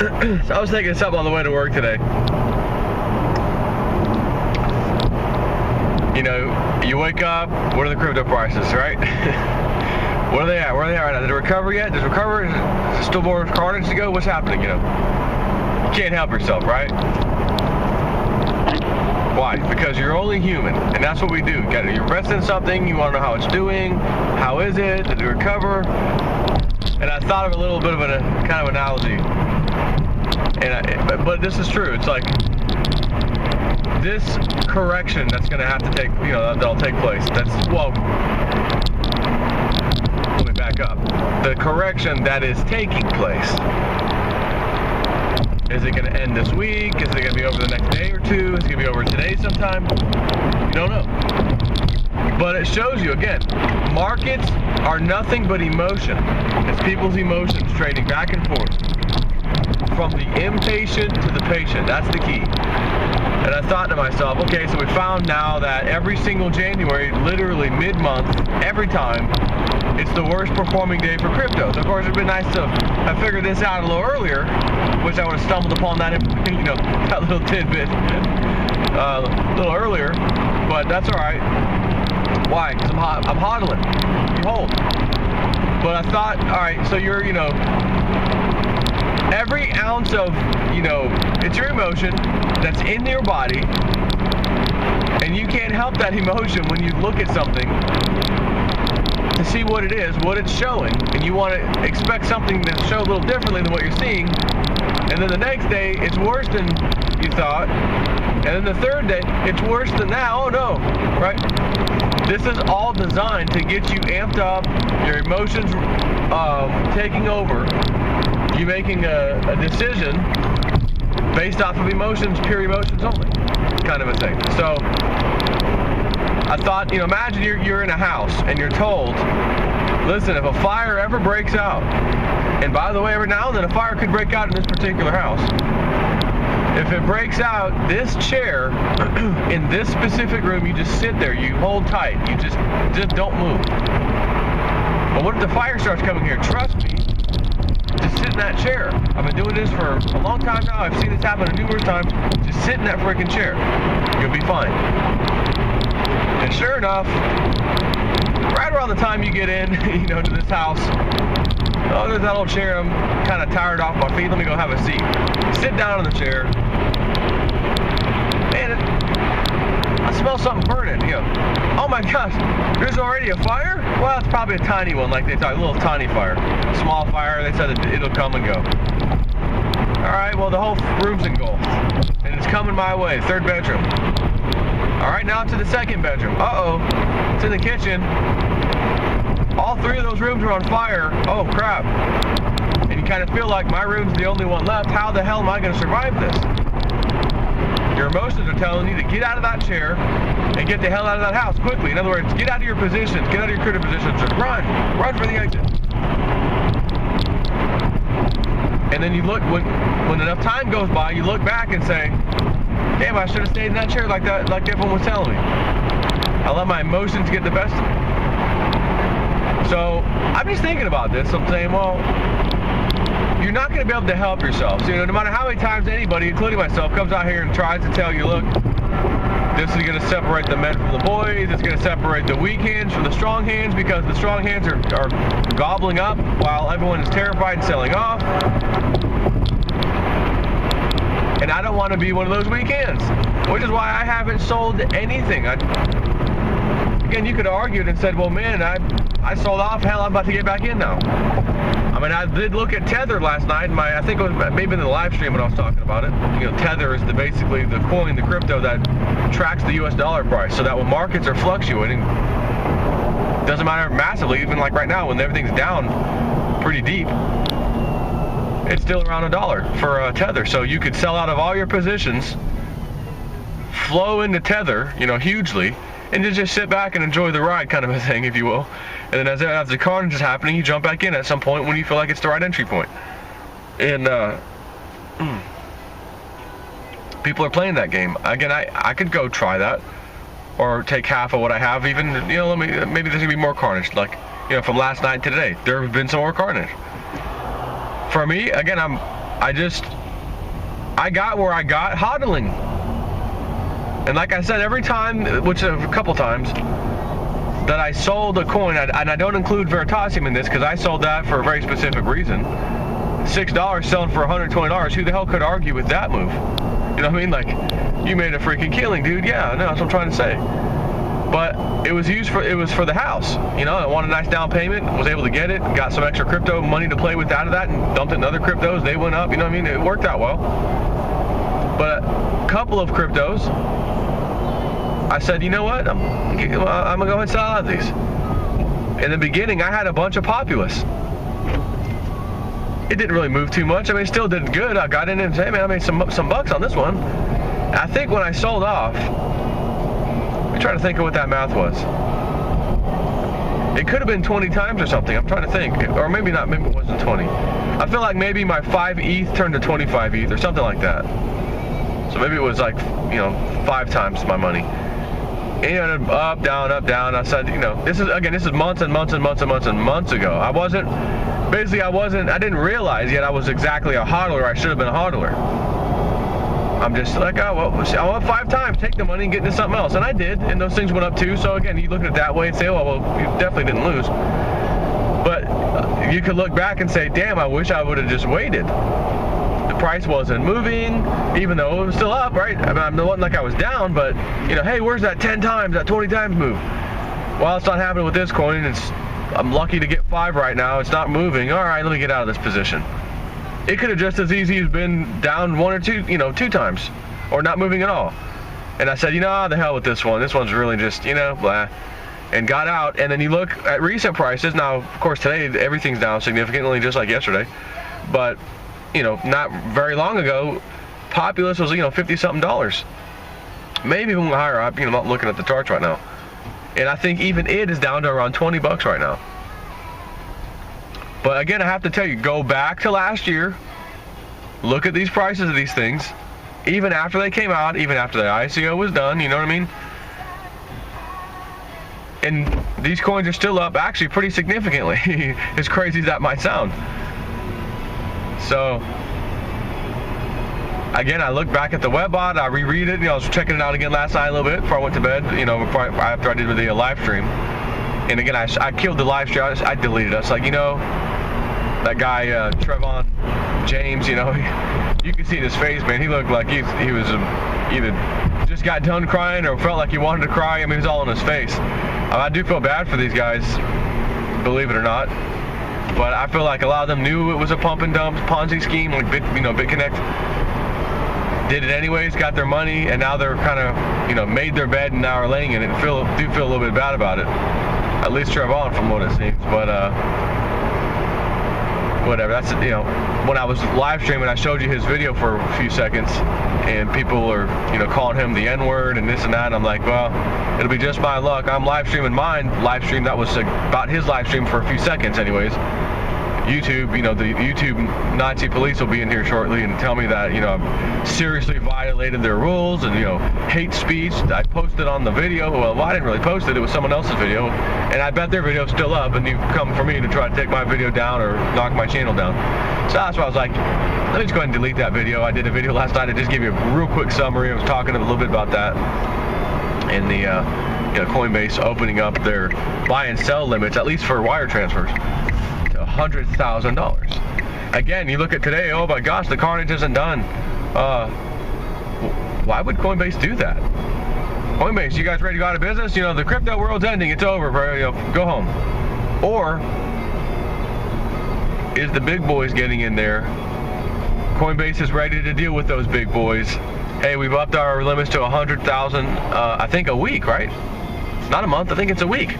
So I was thinking of something on the way to work today. You know, you wake up, what are the crypto prices, right? What are they at? Where are they at right now? Did it recover yet? Does it recover? Is there still more carnage to go? What's happening, you know? You can't help yourself, right? Why? Because you're only human, and that's what we do. You invest in something, you want to know how it's doing, how is it, did it recover? And I thought of a little bit of a kind of analogy, but this is true. It's like this correction that's going to have to take, you know, that'll take place. Well, let me back up. The correction that is taking place. Is it going to end this week? Is it going to be over the next day or two? Is it going to be over today sometime? You don't know. But it shows you, again, markets are nothing but emotion. It's people's emotions trading back and forth. From the impatient to the patient. That's the key. And I thought to myself, okay, so we found now that every single January, literally mid-month, every time, it's the worst performing day for cryptos. Of course, it'd been nice to have figured this out a little earlier, which I would have stumbled upon that, you know, that little tidbit a little earlier, but that's all right. Why? Because I'm hodling. Behold. But I thought, all right, so you're, you know, every ounce of, you know, it's your emotion that's in your body, and you can't help that emotion when you look at something to see what it is, what it's showing, and you want to expect something to show a little differently than what you're seeing, and then the next day it's worse than you thought, and then the third day it's worse than that. Oh no, right? This is all designed to get you amped up, your emotions taking over, you making a decision based off of emotions, pure emotions only, kind of a thing. So I thought, you know, imagine you're in a house and you're told, listen, if a fire ever breaks out, and by the way, every now and then a fire could break out in this particular house. If it breaks out, this chair in this specific room, you just sit there, you hold tight, you just don't move. But what if the fire starts coming here? Trust me, just sit in that chair. I've been doing this for a long time now. I've seen this happen numerous times. Just sit in that freaking chair. You'll be fine. And sure enough, right around the time you get in, you know, to this house, oh, there's that old chair. I'm kind of tired off my feet. Let me go have a seat. Sit down in the chair. Man, I smell something burning. You know, oh my gosh, there's already a fire? Well, it's probably a tiny one, like they thought, a little tiny fire. A small fire, they said it'll come and go. All right, well, the whole room's engulfed. And it's coming my way, third bedroom. All right, now to the second bedroom. Uh-oh, it's in the kitchen. All three of those rooms are on fire. Oh, crap. And you kind of feel like my room's the only one left. How the hell am I going to survive this? Your emotions are telling you to get out of that chair and get the hell out of that house quickly. In other words, get out of your positions, get out of your critical positions, and run for the exit. And then you look, when enough time goes by, you look back and say, damn, I should have stayed in that chair like everyone was telling me. I let my emotions get the best of me. So I'm just thinking about this. I'm saying, well, you're not going to be able to help yourself. So, you know, no matter how many times anybody, including myself, comes out here and tries to tell you, look, this is going to separate the men from the boys. It's going to separate the weak hands from the strong hands because the strong hands are gobbling up while everyone is terrified and selling off. And I don't want to be one of those weak hands, which is why I haven't sold anything. Again, you could have argued and said, well, man, I sold off. Hell, I'm about to get back in now. I mean, I did look at Tether last night. I think it was maybe in the live stream when I was talking about it. You know, Tether is basically the coin, the crypto that tracks the U.S. dollar price, so that when markets are fluctuating, doesn't matter massively. Even like right now, when everything's down pretty deep, it's still around $1 for Tether. So you could sell out of all your positions, flow into Tether, you know, hugely, and just sit back and enjoy the ride, kind of a thing, if you will. And then as the carnage is happening, you jump back in at some point when you feel like it's the right entry point. And people are playing that game. Again, I could go try that, or take half of what I have. Even, you know, maybe there's gonna be more carnage. Like, you know, from last night to today, there have been some more carnage. For me, again, I got where I got hodling. And like I said, every time, which a couple times, that I sold a coin, and I don't include Veritasium in this because I sold that for a very specific reason. $6 selling for $120. Who the hell could argue with that move? You know what I mean? Like, you made a freaking killing, dude. Yeah, no, that's what I'm trying to say. But it was for the house. You know, I wanted a nice down payment, was able to get it, got some extra crypto money to play with out of that, and dumped it in other cryptos. They went up. You know what I mean? It worked out well. But a couple of cryptos, I said, you know what? I'm gonna go ahead and sell out of these. In the beginning, I had a bunch of Populous. It didn't really move too much. I mean, it still did good. I got in and said, hey man, I made some bucks on this one. I think when I sold off, I'm trying to think of what that math was. It could have been 20 times or something. I'm trying to think, or maybe not. Maybe it wasn't 20. I feel like maybe my 5 ETH turned to 25 ETH or something like that. So maybe it was like, you know, 5 times my money. And it ended up, down. I said, you know, this is months and months and months and months and months ago. I didn't realize yet I was exactly a hodler. I should have been a hodler. I'm just like, oh, well, I want 5 times, take the money and get into something else. And I did, and those things went up too. So again, you look at it that way and say, oh, well, you definitely didn't lose. But you could look back and say, damn, I wish I would have just waited. The price wasn't moving, even though it was still up, right? I mean, it wasn't like I was down, but, you know, hey, where's that 10 times, that 20 times move? Well, it's not happening with this coin. I'm lucky to get 5 right now. It's not moving. All right, let me get out of this position. It could have just as easy as been down 1 or 2, you know, 2 times, or not moving at all. And I said, you know, the hell with this one. This one's really just, you know, blah. And got out. And then you look at recent prices. Now, of course, today everything's down significantly, just like yesterday. But, you know, not very long ago, Populous was, you know, $50-something. Maybe even higher. I'm, you know, not looking at the charts right now. And I think even it is down to around 20 bucks right now. But again, I have to tell you, go back to last year, look at these prices of these things, even after they came out, even after the ICO was done, you know what I mean? And these coins are still up, actually pretty significantly, as crazy as that might sound. So, again, I look back at the webbot, I reread it, you know, I was checking it out again last night a little bit before I went to bed, you know, after I did the live stream. And again, I killed the live stream, I deleted it. I was like, you know, that guy, Trevon James, you know, you can see in his face, man, he looked like he was either just got done crying or felt like he wanted to cry. I mean, it was all in his face. I do feel bad for these guys, believe it or not. But I feel like a lot of them knew it was a pump and dump Ponzi scheme, like BitConnect. Did it anyways, got their money, and now they're kind of, you know, made their bed and now are laying in it. Do feel a little bit bad about it. At least Trevon, from what it seems. But whatever. That's, you know, when I was live streaming, I showed you his video for a few seconds, and people are, you know, calling him the N-word and this and that. And I'm like, well, it'll be just my luck. I'm live streaming mine. Live stream that was about his live stream for a few seconds, anyways. YouTube, you know, the YouTube Nazi police will be in here shortly and tell me that, you know, I've seriously violated their rules and, you know, hate speech. I posted on the video. Well, I didn't really post it. It was someone else's video. And I bet their video's still up, and you come for me to try to take my video down or knock my channel down. So that's why I was like, let me just go ahead and delete that video. I did a video last night. I just gave you a real quick summary. I was talking a little bit about that. And the, you know, Coinbase opening up their buy and sell limits, at least for wire transfers, $100,000. Again, you look at today, oh my gosh, the carnage isn't done. Why would Coinbase do that? Coinbase, you guys ready to go out of business? You know, the crypto world's ending, it's over, bro. You know, go home. Or is the big boys getting in there? Coinbase is ready to deal with those big boys. Hey, we've upped our limits to 100,000, I think a week, right? Not a month, I think it's a week.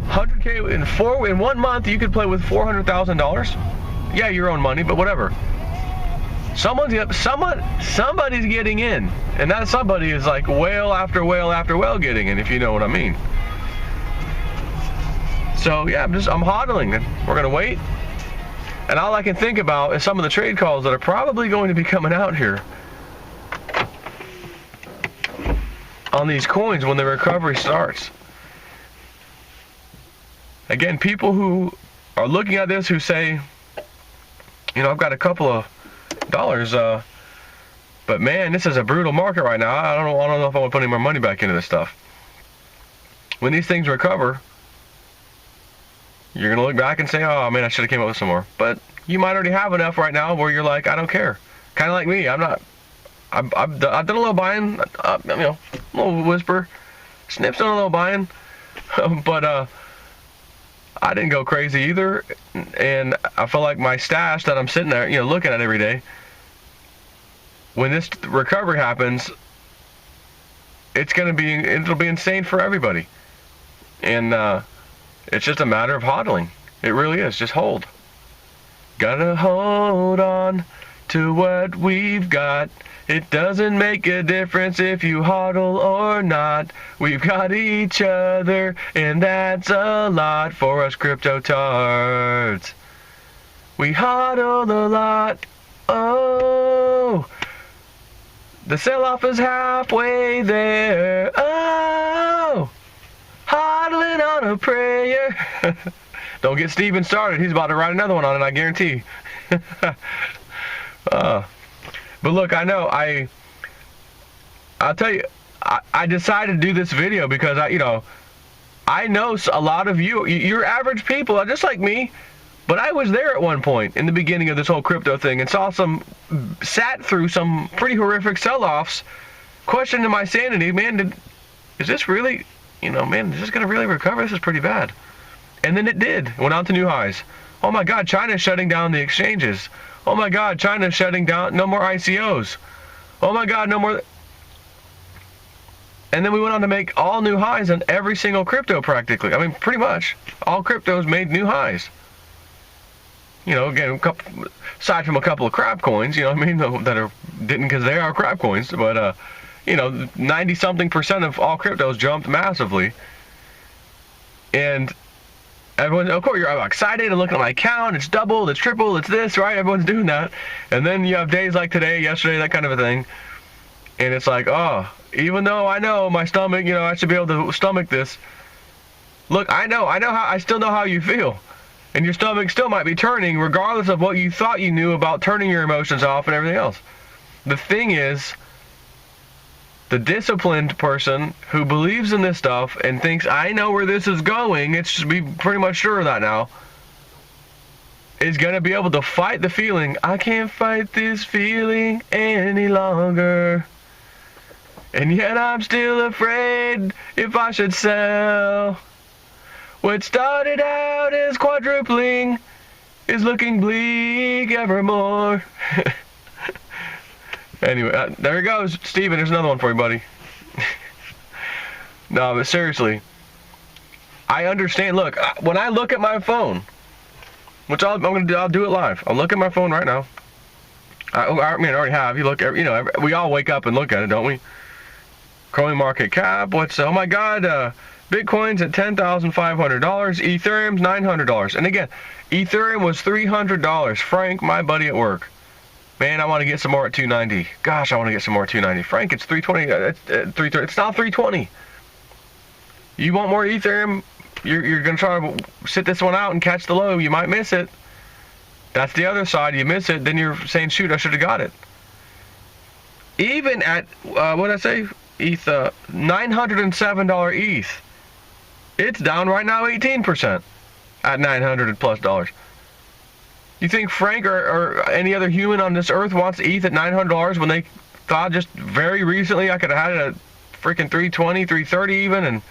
100K in 1 month, you could play with $400,000. Yeah, your own money, but whatever. Somebody's getting in, and that somebody is like whale after whale after whale getting in, if you know what I mean. So yeah, I'm hodling. We're gonna wait, and all I can think about is some of the trade calls that are probably going to be coming out here on these coins when the recovery starts. Again, people who are looking at this who say, You know, I've got a couple of dollars, but man, this is a brutal market right now. I don't know if I want to put any more money back into this stuff. When these things recover, you're gonna look back and say, oh man, I should have came up with some more. But you might already have enough right now where you're like, I don't care. Kind of like me. I've done a little buying, you know, a little whisper, snips on a little buying, but I didn't go crazy either. And I feel like my stash that I'm sitting there, you know, looking at every day, when this recovery happens, it'll be insane for everybody. And it's just a matter of hodling. It really is. Just hold. Gotta hold on to what we've got. It doesn't make a difference if you hodl or not. We've got each other, and that's a lot for us crypto tards. We hodl a lot. Oh, the sell-off is halfway there. Oh, hodling on a prayer. Don't get Steven started. He's about to write another one on it, I guarantee. But look, I know, I'll tell you, I decided to do this video because I know a lot of you're average people, just like me, but I was there at one point in the beginning of this whole crypto thing and sat through some pretty horrific sell-offs, questioning my sanity. Man, is this really, man, is this going to really recover? This is pretty bad. And then it did. Went on to new highs. Oh my God, China's shutting down the exchanges. Oh my God, China's shutting down, no more ICOs. Oh my God, no more. And then we went on to make all new highs on every single crypto practically. I mean, pretty much. All cryptos made new highs. Again, aside from a couple of crap coins, that didn't because they are crap coins, but 90-something% of all cryptos jumped massively. And everyone, of course, you're excited and looking at my account. It's doubled, it's tripled, it's this, right? Everyone's doing that. And then you have days like today, yesterday, that kind of a thing. And it's like, oh, even though I know my stomach, I should be able to stomach this. Look, I still know how you feel. And your stomach still might be turning regardless of what you thought you knew about turning your emotions off and everything else. The thing is, the disciplined person who believes in this stuff and thinks, I know where this is going, it's just be pretty much sure of that now, is going to be able to fight the feeling, I can't fight this feeling any longer. And yet I'm still afraid if I should sell. What started out as quadrupling is looking bleak evermore. Anyway, there he goes. Steven, there's another one for you, buddy. No, but seriously, I understand. Look, when I look at my phone, which I'll do it live. I'll look at my phone right now. I already have. You look, we all wake up and look at it, don't we? Coin market cap. Oh my God, Bitcoin's at $10,500. Ethereum's $900. And again, Ethereum was $300. Frank, my buddy at work. Man, I want to get some more at 290. Gosh, I want to get some more at 290. Frank, it's 320. It's now 320. You want more Ethereum? You're going to try to sit this one out and catch the low. You might miss it. That's the other side. You miss it, then you're saying, shoot, I should have got it. Even at, what did I say? ETH, $907 ETH. It's down right now 18% at $900+ You think Frank or any other human on this earth wants ETH at $900 when they thought just very recently I could have had it at freaking 320, 330 even, and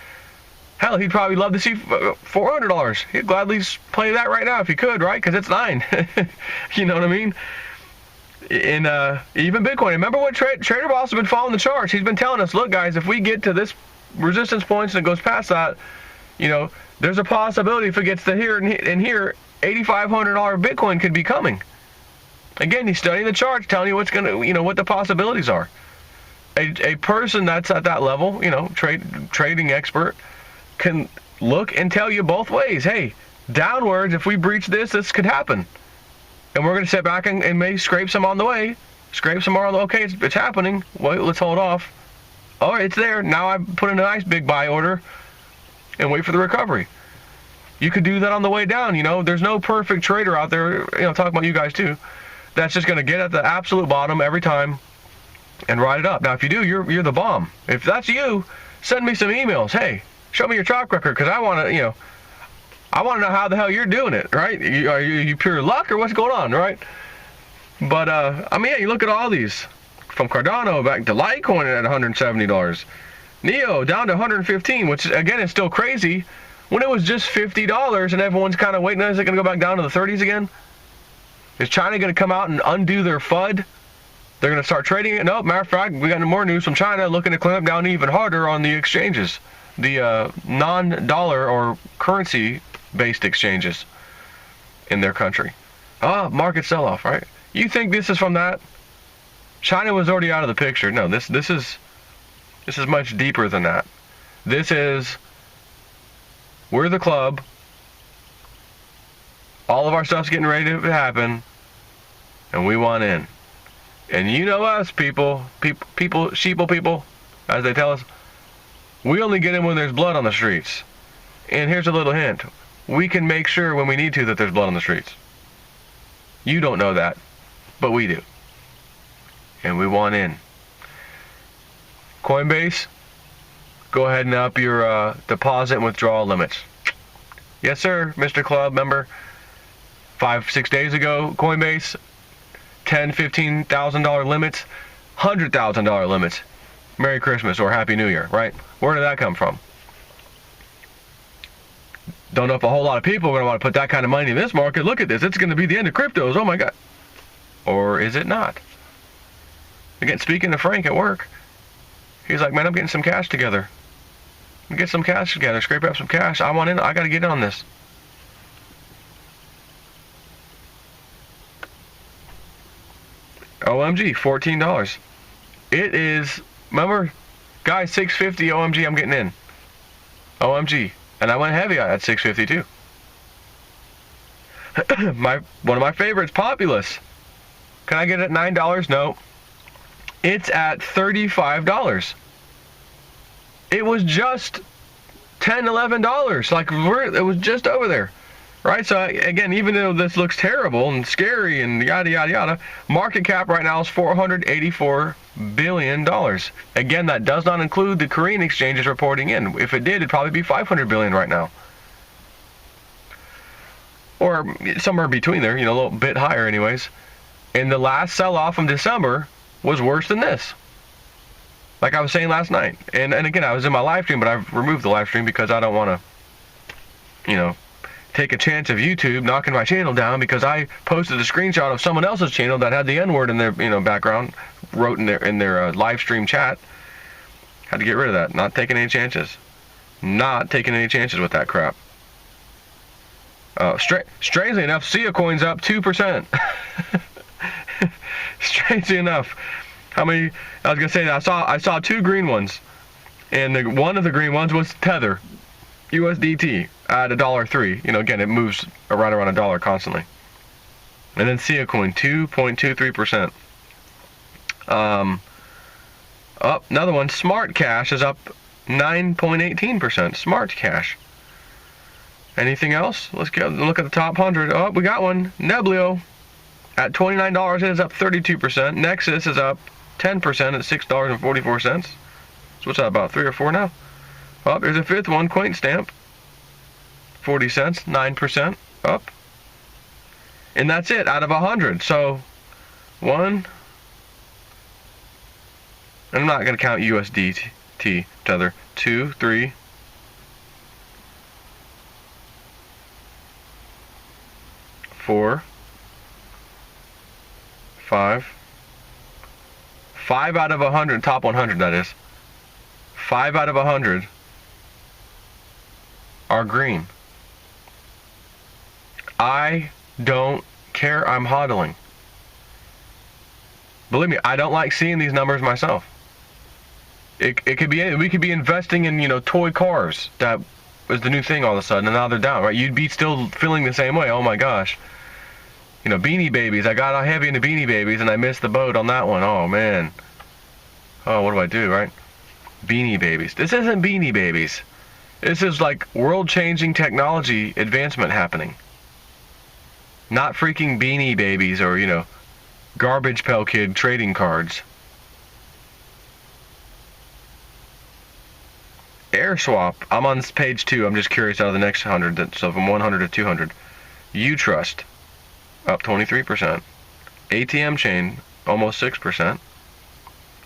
hell, he'd probably love to see $400. He'd gladly play that right now if he could, right? Because it's 9. You know what I mean? And even Bitcoin. Remember what Trader Boss has been following the charts. He's been telling us, look, guys, if we get to this resistance points and it goes past that, there's a possibility if it gets to here and here, $8,500 Bitcoin could be coming. Again, he's studying the charts, telling you what's gonna, what the possibilities are. A person that's at that level, trading expert, can look and tell you both ways. Hey, downwards, if we breach this could happen. And we're going to sit back and maybe scrape some on the way. Scrape some more on the, okay, it's happening. Wait, let's hold off. Oh, it's there. Now I put in a nice big buy order and wait for the recovery. You could do that on the way down, you know. There's no perfect trader out there, you know, talking about you guys too, that's just going to get at the absolute bottom every time and ride it up. Now, if you do, you're the bomb. If that's you, send me some emails. Hey, show me your track record, because I want to, you know, I want to know how the hell you're doing it, right? Are you pure luck, or what's going on, right? But, I mean, yeah, you look at all these. From Cardano back to Litecoin at $170. Neo down to 115, which, again, is still crazy when it was just $50, and everyone's kind of waiting. Is it going to go back down to the 30s again? Is China going to come out and undo their FUD? They're going to start trading it? Nope. Matter of fact, we got more news from China looking to clamp down even harder on the exchanges. The non-dollar or currency-based exchanges in their country. Market sell-off, right? You think this is from that? China was already out of the picture. No, this is much deeper than that. This is, we're the club. All of our stuff's getting ready to happen, and we want in. And you know us, sheeple people, as they tell us, we only get in when there's blood on the streets. And here's a little hint. We can make sure when we need to that there's blood on the streets. You don't know that, but we do. And we want in. Coinbase, go ahead and up your deposit and withdrawal limits. Yes, sir, Mr. Club member. 5-6 days ago, Coinbase, $10,000-$15,000 limits, $100,000 limits. Merry Christmas or Happy New Year, right? Where did that come from? Don't know if a whole lot of people are going to want to put that kind of money in this market. Look at this. It's going to be the end of cryptos. Oh, my God. Or is it not? Again, speaking to Frank at work, he's like, man, I'm getting some cash together. Get some cash together. Scrape up some cash. I want in. I got to get in on this. OMG, $14. It is, remember, guys, $650 OMG, I'm getting in. OMG. And I went heavy at $650 too. One of my favorites, Populous. Can I get it at $9? No. It's at $35. It was just $10, $11. Like, it was just over there. Right, so again, even though this looks terrible and scary and yada, yada, yada, market cap right now is $484 billion. Again, that does not include the Korean exchanges reporting in. If it did, it'd probably be $500 billion right now. Or somewhere between there, you know, a little bit higher anyways. And the last sell-off from December was worse than this. Like I was saying last night. And again, I was in my live stream, but I've removed the live stream because I don't want to, you know, take a chance of YouTube knocking my channel down because I posted a screenshot of someone else's channel that had the N-word in their, you know, background, wrote in their live stream chat. Had to get rid of that. Not taking any chances. Not taking any chances with that crap. Strangely enough, Sia Coin's up 2%. Strangely enough, how many? I was gonna say that I saw two green ones, and one of the green ones was Tether, USDT at $1.03. You know, again, it moves around $1 constantly. And then Sia Coin 2.23%. Up another one. Smart Cash is up 9.18%. Smart Cash. Anything else? Let's go look at the top 100. Oh, we got one. Neblio at $29. It is up 32%. Nexus is up 10% at $6.44. So what's that, about 3 or 4 now? Oh, there's a fifth one. Quaint Stamp. 40 cents, 9% up. And that's it out of 100. So, one, and I'm not going to count USDT, Tether. 2, 3, 4, 5. 5 out of 100, top 100 that is. 5 out of 100 are green. I don't care. I'm hodling. Believe me, I don't like seeing these numbers myself. It could be, we could be investing in, you know, toy cars. That was the new thing all of a sudden, and now they're down, right? You'd be still feeling the same way. Oh my gosh. You know, Beanie Babies. I got heavy into Beanie Babies, and I missed the boat on that one. Oh man. Oh, what do I do, right? Beanie Babies. This isn't Beanie Babies. This is like world-changing technology advancement happening. Not freaking Beanie Babies or, you know, Garbage Pail Kid trading cards. Air swap. I'm on page 2. I'm just curious out of the next 100. So from 100 to 200. U-Trust, up 23%. ATM Chain, almost 6%.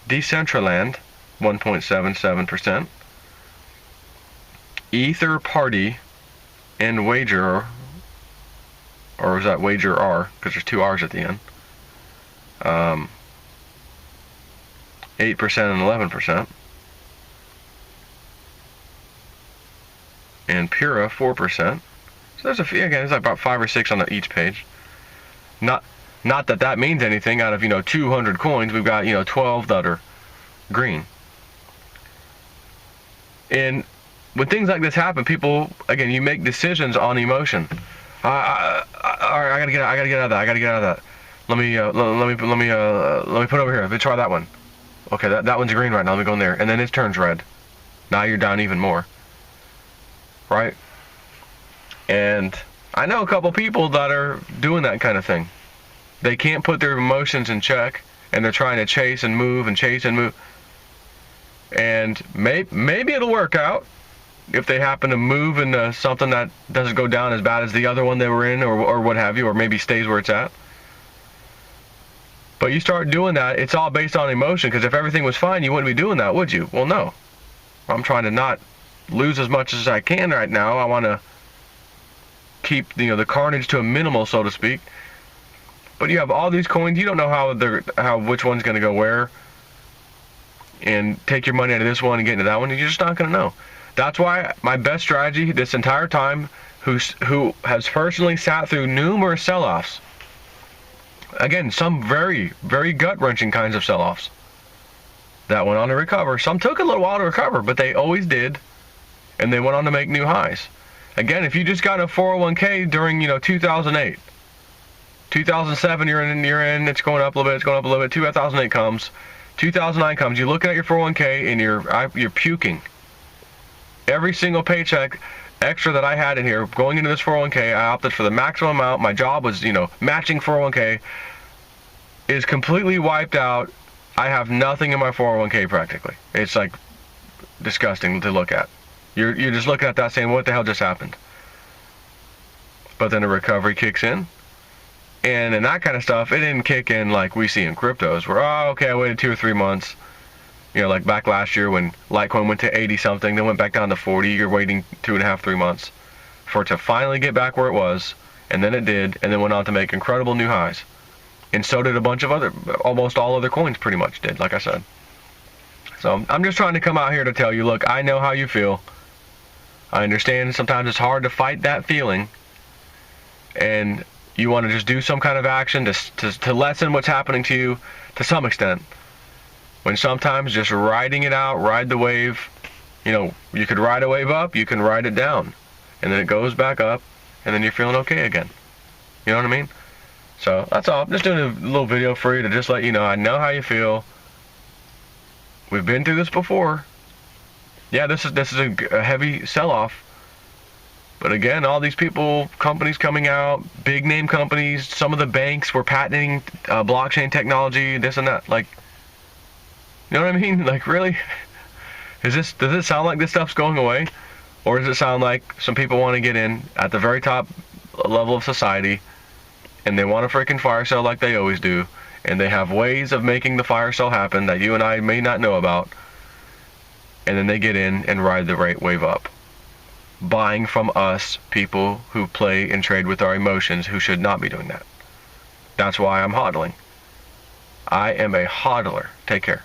Decentraland, 1.77%. Ether Party and Wager, or is that Wager R? Because there's 2 R's at the end. 8% and 11%. And Pura, 4%. So there's a few, again, there's like about 5 or 6 on each page. Not that means anything. Out of, you know, 200 coins, we've got, you know, 12 that are green. And when things like this happen, people, again, you make decisions on emotion. I gotta get out of that. Let me put it over here. Let me try that one. Okay, that one's green right now. Let me go in there, and then it turns red. Now you're down even more. Right? And I know a couple people that are doing that kind of thing. They can't put their emotions in check, and they're trying to chase and move and chase and move. And maybe it'll work out if they happen to move into something that doesn't go down as bad as the other one they were in, or what have you, or maybe stays where it's at. But you start doing that, it's all based on emotion, because if everything was fine, you wouldn't be doing that, would you? Well, no. I'm trying to not lose as much as I can right now. I want to keep, you know, the carnage to a minimal, so to speak. But you have all these coins, you don't know which one's going to go where, and take your money out of this one and get into that one, you're just not going to know. That's why my best strategy this entire time, who has personally sat through numerous sell-offs, again, some very, very gut-wrenching kinds of sell-offs that went on to recover. Some took a little while to recover, but they always did, and they went on to make new highs. Again, if you just got a 401k during, you know, 2008, 2007, you're in, it's going up a little bit, 2008 comes, 2009 comes, you're looking at your 401k and you're puking. Every single paycheck extra that I had in here going into this 401k, I opted for the maximum amount. My job was, you know, matching 401k, is completely wiped out. I have nothing in my 401k practically. It's like disgusting to look at. You're just looking at that saying, what the hell just happened? But then the recovery kicks in. And in that kind of stuff, it didn't kick in like we see in cryptos, where, oh, okay, I waited 2 or 3 months. You know, like back last year when Litecoin went to 80 something, then went back down to 40. You're waiting 2.5, 3 months for it to finally get back where it was, and then it did, and then went on to make incredible new highs. And so did a bunch of almost all other coins pretty much did, like I said. So I'm just trying to come out here to tell you, look, I know how you feel. I understand sometimes it's hard to fight that feeling, and you want to just do some kind of action to lessen what's happening to you to some extent. When sometimes just riding it out, ride the wave, you know, you could ride a wave up, you can ride it down, and then it goes back up, and then you're feeling okay again. You know what I mean? So that's all. I'm just doing a little video for you to just let you know I know how you feel. We've been through this before. Yeah, this is a heavy sell-off. But again, all these people, companies coming out, big name companies, some of the banks were patenting blockchain technology, this and that. Like, you know what I mean? Like, really? Does it sound like this stuff's going away? Or does it sound like some people want to get in at the very top level of society, and they want a freaking fire sale like they always do, and they have ways of making the fire sale happen that you and I may not know about, and then they get in and ride the right wave up, buying from us, people who play and trade with our emotions, who should not be doing that. That's why I'm hodling. I am a hodler. Take care.